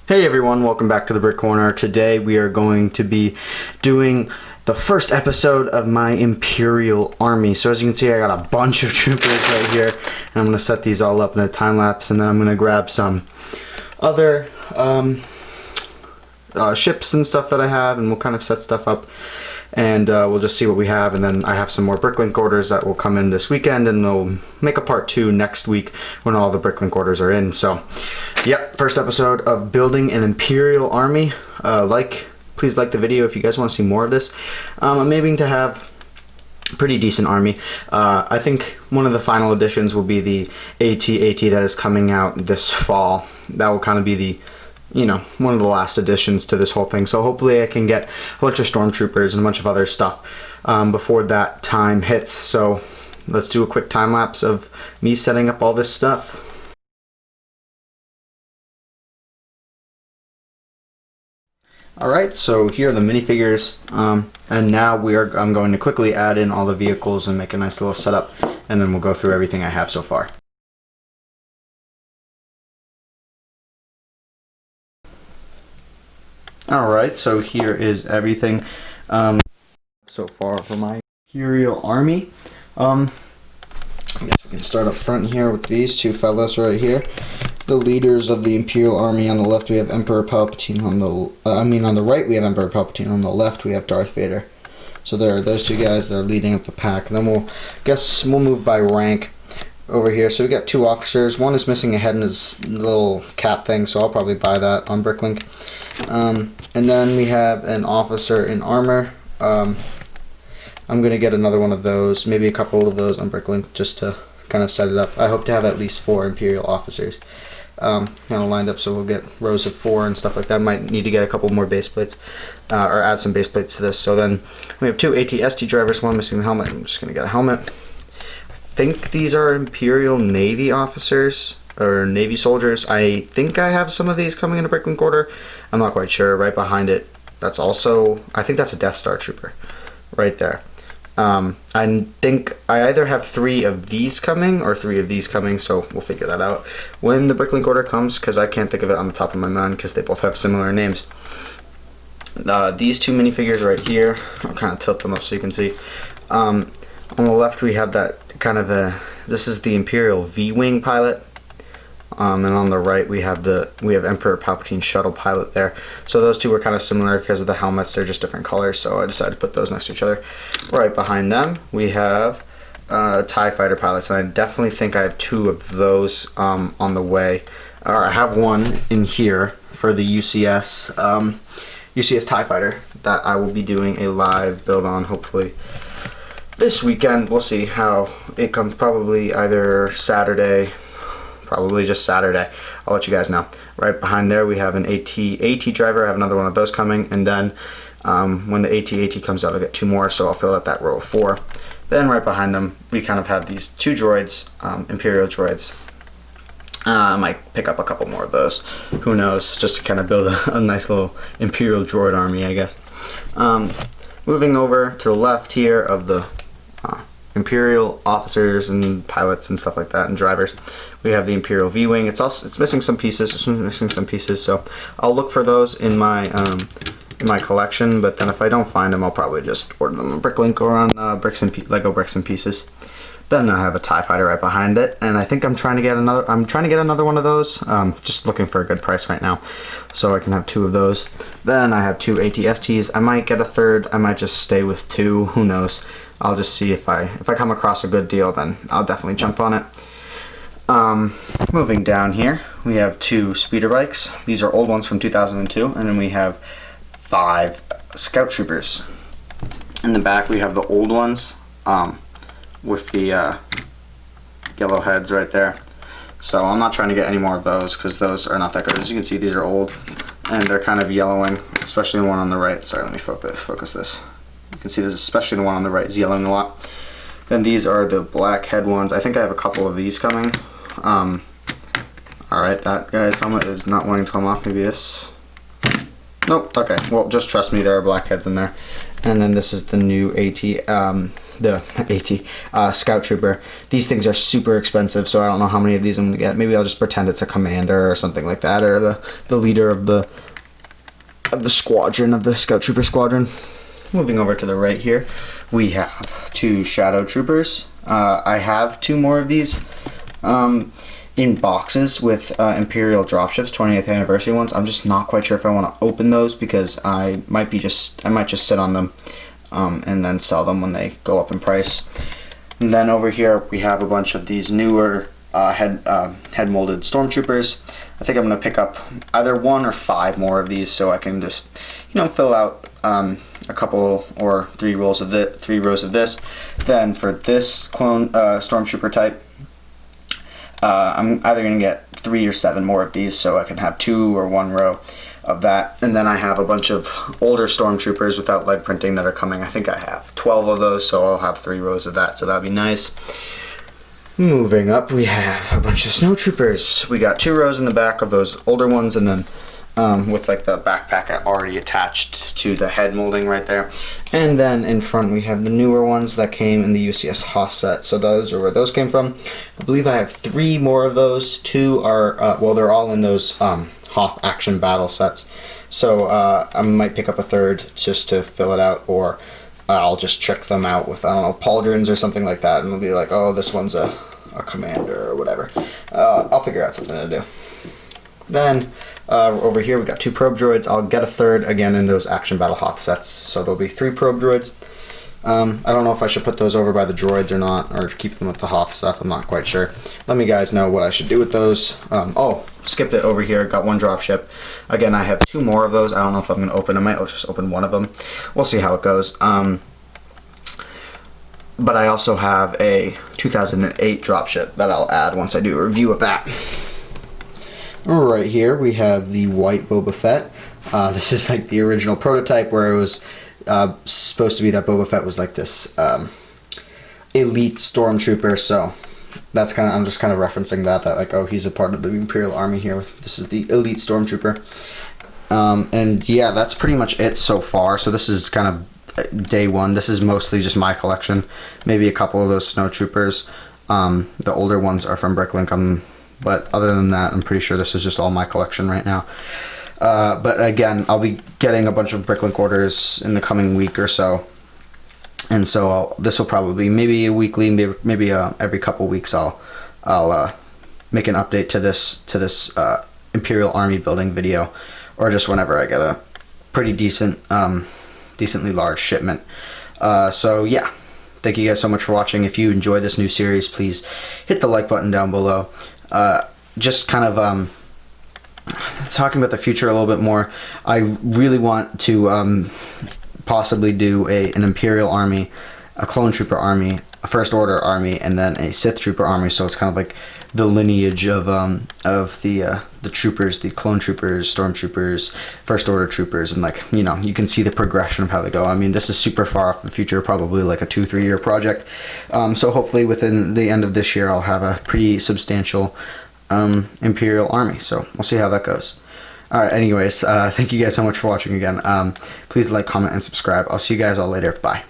Hey everyone, welcome back to the Brick Corner. Today we are going to be doing the first episode of my Imperial Army. So as you can see, I got a bunch of troopers right here, and I'm going to set these all up in a time lapse, and then I'm going to grab some other ships and stuff that I have, and we'll kind of set stuff up, and we'll just see what we have. And then I have some more Bricklink orders that will come in this weekend, and they'll make a part 2 next week when all the Bricklink orders are in. So yep, first episode of building an Imperial Army. Please like the video if you guys want to see more of this. I'm aiming to have a pretty decent army. I think one of the final additions will be the AT that is coming out this fall. That will kind of be the, one of the last additions to this whole thing. So hopefully I can get a bunch of stormtroopers and a bunch of other stuff before that time hits. So let's do a quick time lapse of me setting up all this stuff. Alright, so here are the minifigures, and now I'm going to quickly add in all the vehicles and make a nice little setup, and then we'll go through everything I have so far. Alright, so here is everything so far for my Imperial Army. I guess we can start up front here with these two fellas right here. The leaders of the Imperial Army. On the left we have Emperor Palpatine. On the right we have Emperor Palpatine. On the left we have Darth Vader. So there are those two guys that are leading up the pack. And then we'll move by rank over here. So we got 2 officers. One is missing a head in his little cap thing, so I'll probably buy that on Bricklink. And then we have an officer in armor. I'm gonna get another one of those, maybe a couple of those on Bricklink, just to kind of set it up. I hope to have at least 4 Imperial officers kind of lined up, so we'll get rows of 4 and stuff like that. Might need to get a couple more base plates, or add some base plates to this. So then we have 2 AT-ST drivers, one missing the helmet. I'm just gonna get a helmet. I think these are Imperial Navy officers or Navy soldiers. I think I have some of these coming in a Bricklink order. I'm not quite sure. Right behind it, that's also, I think that's a Death Star trooper right there. I think I either have 3 of these coming or 3 of these coming, so we'll figure that out when the Bricklink order comes, because I can't think of it on the top of my mind because they both have similar names. These 2 minifigures right here, I'll kind of tilt them up so you can see. On the left we have that kind of this is the Imperial V-Wing pilot. And on the right we have Emperor Palpatine shuttle pilot there. So those 2 are kind of similar because of the helmets. They're just different colors, so I decided to put those next to each other. Right behind them we have TIE fighter pilots, and I definitely think I have 2 of those on the way. I have one in here for the UCS TIE fighter that I will be doing a live build on hopefully this weekend. We'll see how it comes, probably either Saturday. Probably just Saturday. I'll let you guys know. Right behind there we have an AT driver. I have another one of those coming, and then when the AT comes out I'll get 2 more, so I'll fill out that row of 4. Then right behind them we kind of have these 2 droids, Imperial droids. I might pick up a couple more of those, who knows, just to kind of build a nice little Imperial droid army, I guess. Moving over to the left here of the Imperial officers and pilots and stuff like that, and drivers, we have the Imperial V-Wing. It's missing some pieces. So I'll look for those in my collection. But then if I don't find them, I'll probably just order them on Bricklink or on Lego Bricks and Pieces. Then I have a TIE fighter right behind it, and I think I'm trying to get another one of those. Just looking for a good price right now, so I can have 2 of those. Then I have 2 AT-STs. I might get a third. I might just stay with 2. Who knows? I'll just see if I come across a good deal, then I'll definitely jump on it. Moving down here, we have 2 speeder bikes. These are old ones from 2002, and then we have 5 scout troopers. In the back, we have the old ones with the yellow heads right there. So I'm not trying to get any more of those because those are not that good. As you can see, these are old, and they're kind of yellowing, especially the one on the right. Sorry, let me focus this. You can see this, especially the one on the right, is yellowing a lot. Then these are the black head ones. I think I have a couple of these coming. Alright, that guy's helmet is not wanting to come off. Maybe this. Nope. Okay. Well, just trust me. There are blackheads in there. And then this is the new Scout Trooper. These things are super expensive, so I don't know how many of these I'm gonna get. Maybe I'll just pretend it's a commander or something like that, or the leader of the squadron, of the Scout Trooper squadron. Moving over to the right here, we have 2 Shadow Troopers. I have 2 more of these in boxes with Imperial dropships, 20th anniversary ones. I'm just not quite sure if I want to open those because I might just sit on them and then sell them when they go up in price. And then over here we have a bunch of these newer head molded stormtroopers. I think I'm gonna pick up either 1 or 5 more of these so I can just, you know, fill out a couple or 3 rows of this. Then for this clone stormtrooper type, I'm either gonna get 3 or 7 more of these so I can have 2 or 1 row of that. And then I have a bunch of older stormtroopers without lead printing that are coming. I think I have 12 of those, so I'll have 3 rows of that, so that'd be nice. Moving up, we have a bunch of snowtroopers. We got 2 rows in the back of those older ones, and then with like the backpack already attached to the head molding right there. And then in front we have the newer ones that came in the UCS Hoth set. So those are where those came from. I believe I have 3 more of those. 2 are, well, they're all in those Hoth action battle sets. So I might pick up a 3rd just to fill it out, or I'll just trick them out with, I don't know, pauldrons or something like that, and it'll be like, oh, this one's a commander or whatever. I'll figure out something to do. Then over here we got 2 probe droids. I'll get a 3rd again in those action battle Hoth sets, so there'll be 3 probe droids. I don't know if I should put those over by the droids or not, or keep them with the Hoth stuff. I'm not quite sure. Let me guys know what I should do with those. Oh, skipped it over here. Got 1 dropship. Again, I have 2 more of those. I don't know if I'm going to open them. I might just open 1 of them. We'll see how it goes. But I also have a 2008 dropship that I'll add once I do a review of that. Right here we have the white Boba Fett. This is like the original prototype where it was supposed to be that Boba Fett was like this elite stormtrooper, so that's kind of, I'm just kind of referencing that like, oh, he's a part of the Imperial Army here. This is the elite stormtrooper. And yeah, that's pretty much it so far. So this is kind of day 1. This is mostly just my collection. Maybe a couple of those snowtroopers. The older ones are from Bricklink, but other than that, I'm pretty sure this is just all my collection right now. But again, I'll be getting a bunch of Bricklink orders in the coming week or so, and so this will probably be maybe a weekly, maybe every couple weeks I'll make an update to this Imperial Army building video, or just whenever I get a pretty decently large shipment. So yeah, thank you guys so much for watching. If you enjoyed this new series, please hit the like button down below. Just kind of talking about the future a little bit more. I really want to possibly do an Imperial Army, a Clone Trooper Army, a First Order Army, and then a Sith Trooper Army. So it's kind of like the lineage of the troopers, the Clone Troopers, Stormtroopers, First Order Troopers, and like, you know, you can see the progression of how they go. I mean, this is super far off in the future, probably like a 2-3 year project. So hopefully within the end of this year, I'll have a pretty substantial Imperial Army. So we'll see how that goes. Alright, anyways, thank you guys so much for watching again. Please like, comment, and subscribe. I'll see you guys all later. Bye.